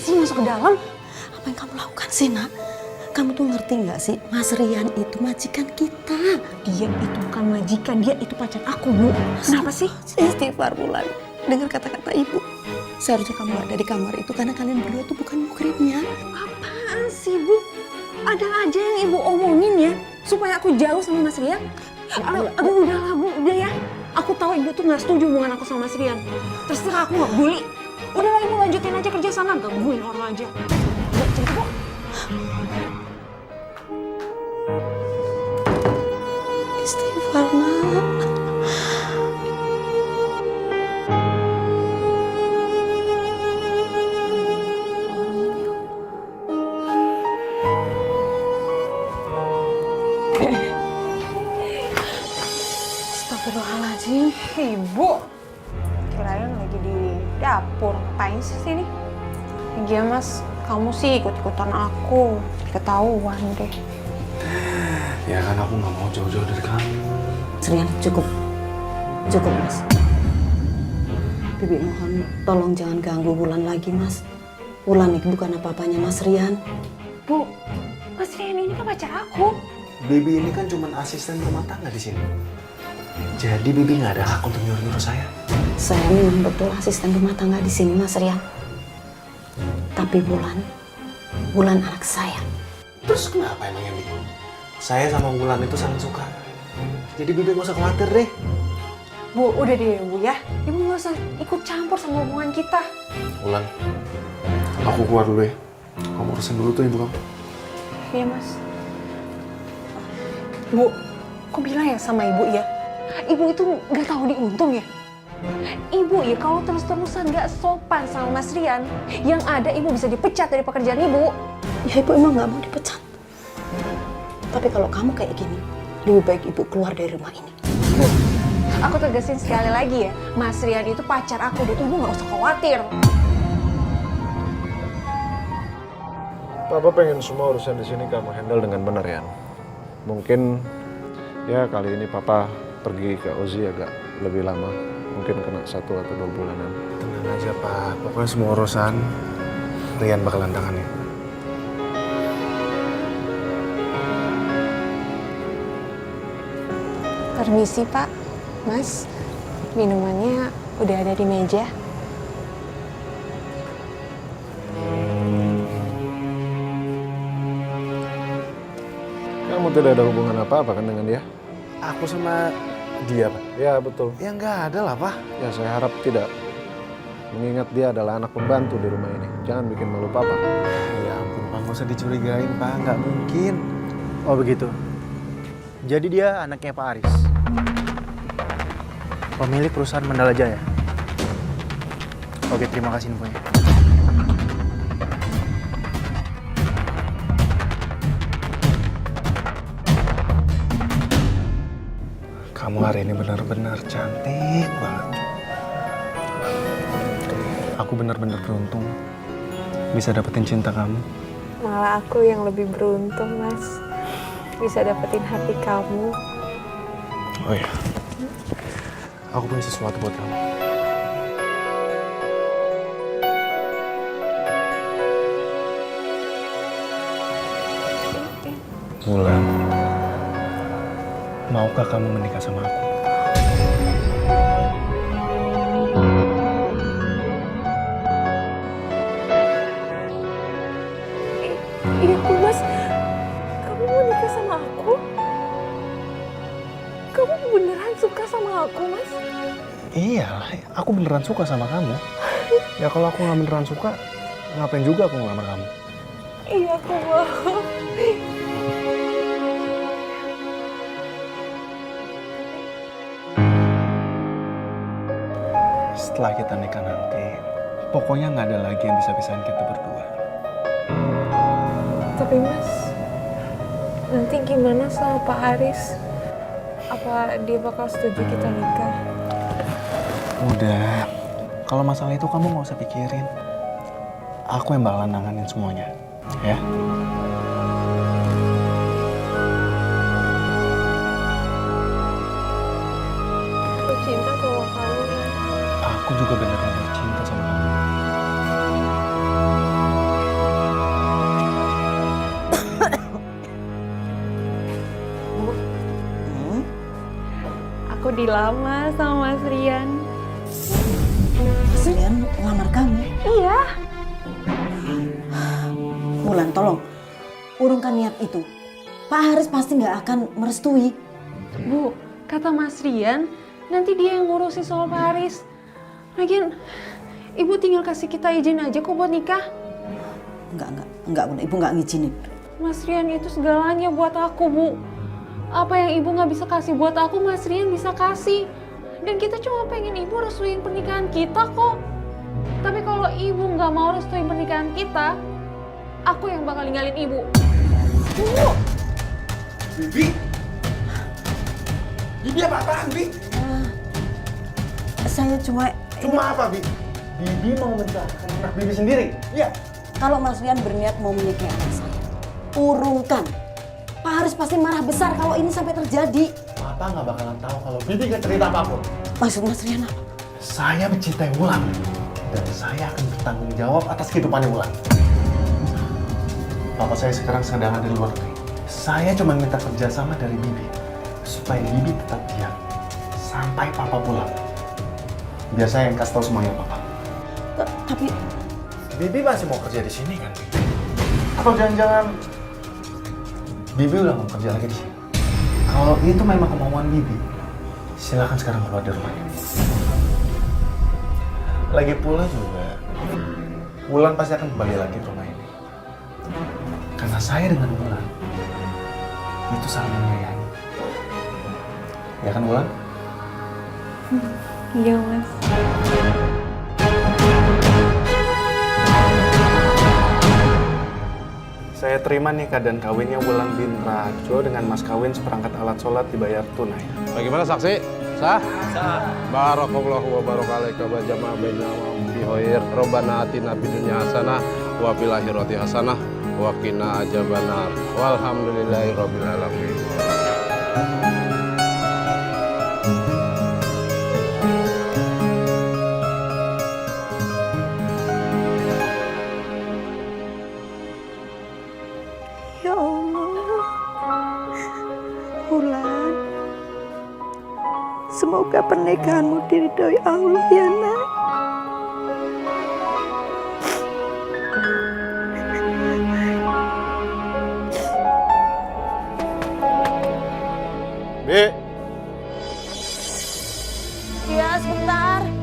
sih masuk ke dalam? Apa yang kamu lakukan sih, Nak? Kamu tuh ngerti nggak sih, Mas Rian itu majikan kita. Dia itu bukan majikan, dia itu pacar aku, Bu. Kenapa sih? Istighfar Wulan. Dengar kata-kata ibu. Seharusnya kamu ada di kamar itu karena kalian berdua tuh bukan muhrimnya. Apaan sih, Bu? Ada aja yang ibu omongin ya, supaya aku jauh sama Mas Rian. Aduh, udahlah, Bu, udah ya. Aku tahu ibu tuh nggak setuju hubungan aku sama Mas Rian. Terserah, aku nggak peduli. Udahlah, ibu lanjutin aja kerja sana, gangguin orang aja. Bu, cerita, Bu. Istighfar, Nak. Astagfirullahaladzim. Ibu, kirain lagi di dapur. Ngapain sih sini? Iya, Mas. Kamu sih ikut-ikutan aku. Ketahuan deh. Ya kan aku nggak mau jauh-jauh dari kamu. Rian, cukup. Cukup, Mas. Bibi mohon tolong jangan ganggu Wulan lagi, Mas. Wulan itu bukan apa-apanya Mas Rian. Bu, Mas Rian ini kan pacar aku. Bibi ini kan cuma asisten rumah tangga di sini. Jadi Bibi nggak ada hak untuk nyuruh-nyuruh saya. Saya memang betul asisten rumah tangga di sini, Mas Rian. Tapi Wulan anak saya. Terus kenapa emangnya Bibi? Saya sama Wulan itu saling suka. Jadi Bibi nggak usah khawatir deh. Bu, udah deh, Bu ya. Ibu nggak usah ikut campur sama hubungan kita. Wulan, aku keluar dulu ya. Kamu urusin dulu tuh ibu kamu. Iya, Mas. Bu, kok bilang ya sama ibu ya? Ibu itu nggak tahu diuntung ya? Ibu ya kalau terus-terusan nggak sopan sama Mas Rian, yang ada ibu bisa dipecat dari pekerjaan ibu. Ya ibu emang nggak mau dipecat. Tapi kalau kamu kayak gini, lebih baik ibu keluar dari rumah ini. Bu, aku tegasin sekali lagi ya, Mas Rian itu pacar aku, dan ibu nggak usah khawatir. Papa pengen semua urusan di sini kamu handle dengan benar ya. Mungkin ya kali ini Papa pergi ke Ozi agak lebih lama. Mungkin kena 1 atau 2 bulanan. Tenang aja Pak, pokoknya semua urusan Rian bakalan tangani. Permisi Pak, Mas, minumannya udah ada di meja. Kamu tidak ada hubungan apa-apa kan dengan dia? Aku sama dia Pak? Ya betul. Ya nggak ada lah Pak. Ya saya harap tidak. Mengingat dia adalah anak pembantu di rumah ini. Jangan bikin malu Papa. Ya ampun Pak, nggak usah dicurigain Pak, nggak mungkin. Oh begitu. Jadi dia anaknya Pak Aris. Pemilik perusahaan Mandala Jaya. Oke, terima kasih infonya. Kamu hari ini benar-benar cantik banget. Aku benar-benar beruntung bisa dapetin cinta kamu. Malah aku yang lebih beruntung, Mas. Bisa dapetin hati kamu. Oh iya, aku punya sesuatu buat kamu. Wulan, maukah kamu menikah sama aku? Iya, Mas. Kamu mau nikah sama aku? Kamu beneran suka sama aku, Mas? Iya, aku beneran suka sama kamu. Ya kalau aku nggak beneran suka, ngapain juga aku ngelamar kamu? Iya, aku mau. Setelah kita nikah nanti, pokoknya nggak ada lagi yang bisa pisahin kita berdua. Tapi Mas, nanti gimana sama Pak Aris? Apa dia bakal setuju kita nikah? Udah, kalau masalah itu kamu nggak usah pikirin. Aku yang bakalan nanganin semuanya, ya. Aku cinta sama kamu. Aku juga benar-benar cinta sama kamu. aku dilamar sama Mas Rian. Mas Rian ngelamar kamu? Iya. Wulan, tolong urungkan niat itu. Pak Haris pasti nggak akan merestui. Bu, kata Mas Rian, nanti dia yang ngurusin soal Pak Haris. Lagian, Ibu tinggal kasih kita izin aja kok buat nikah. Enggak, Bunda. Ibu nggak ngizinin. Mas Rian itu segalanya buat aku, Bu. Apa yang Ibu nggak bisa kasih buat aku, Mas Rian bisa kasih. Dan kita cuma pengen Ibu restuin pernikahan kita kok. Tapi kalau Ibu nggak mau restuin pernikahan kita, aku yang bakal ninggalin Ibu. Bu! Bibi? Bibi apa-apaan, Bi? Saya cuma Cuma apa, Bi? Bibi mau mencelakai anak Bibi sendiri? Iya. kalau Mas Rian berniat mau menikahi anak saya, urungkan. Pak Haris pasti marah besar kalau ini sampai terjadi. Papa nggak bakalan tahu kalau Bibi nggak cerita apapun. Maksud Mas Rian apa? Saya mencintai Wulan dan saya akan bertanggung jawab atas kehidupannya Wulan. Papa saya sekarang sedang ada di luar negeri. Saya cuma minta kerjasama dari Bibi supaya Bibi tetap diam sampai Papa pulang. Biar saya yang kasih tahu semuanya Papa. Tapi Bibi masih mau kerja di sini kan? Atau jangan-jangan Bibi udah mau kerja lagi di sini? Kalau itu memang kemauan Bibi, silakan sekarang keluar dari rumah ini. Lagi pula juga, Wulan pasti akan kembali lagi ke rumah ini. Karena saya dengan Wulan itu saling menyayangi. Ya kan Wulan? Iya, Mas. Saya terima nikah dan kawinnya Wulan bin Rajo dengan mas kawin seperangkat alat sholat dibayar tunai. Bagaimana saksi? Sah? Sah. Barakallahu wa barakalaika wa jama'a baina wa bihoir. Robbana atina fid dunya hasanah wa fil akhirati hasanah wa qina adzabannar. Walhamdulillahi rabbil alamin. ya Allah, Wulan, semoga pernikahanmu diridhoi Allah ya nak. Bi, Ya sebentar.